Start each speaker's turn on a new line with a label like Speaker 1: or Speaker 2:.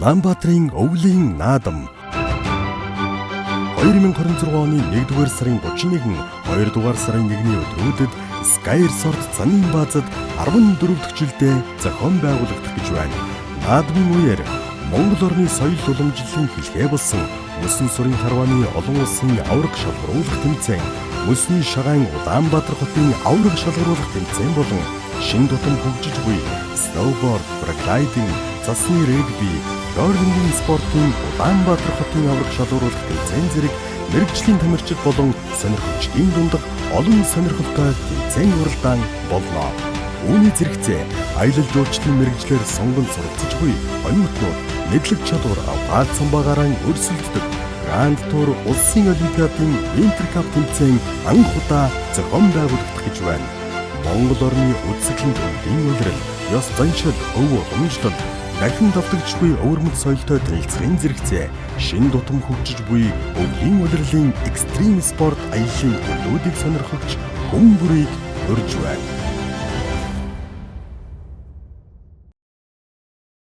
Speaker 1: Улаанбаатарын өвлийн наадам 2026 оны 1-р сарын 31, 2-р сарын 1-ний өдрүүдэд Sky Resort Занын баазад 14 дахь жилдээ зохион байгуулагдах гэж байна. Наадмын үеэр Монгол орны соёл уламжлалын хэлхээ болсон Мөсөн сурын харвааны олон улсын авраг шалгаруулах тэмцээн, Мөсний шагаан Улаанбаатар хотын авраг шалгаруулах тэмцээн болон шин тутам хөгжиж буй snowboard, paragliding, цасны регби, рорлингийн спортын Улаанбаатар хотын авраг шалгаруулах тэмцээн зэрэг мэргэжлийн тамирчид болон сонирхогчдын дундах олон сонирхолтой тэмцээн уралдаан болно. Үүний зэрэгцээ аялал жуулчлалын мэргэжлэр сонгон суралцж буй оюутнууд мэдлэг чадвар аваад самбаагаараа өрсөлддөг Гранд Тур улсын олимпиадын Winter Cup тэмцээн анх удаа зохион байгуулагдах гэж байна. Монгол орны үзэсгэлэн төвийн улирал, ёс заншил, өв уламжлал, дахин давтагдчихгүй өвөрмөц соёлтой танилцахын зэрэгцээ, шин тутам хөгжиж буй өвлийн улирлын экстрим спорт аяллаа төлөвлөлтийг сонирхогч хүн бүрийг урьж байна.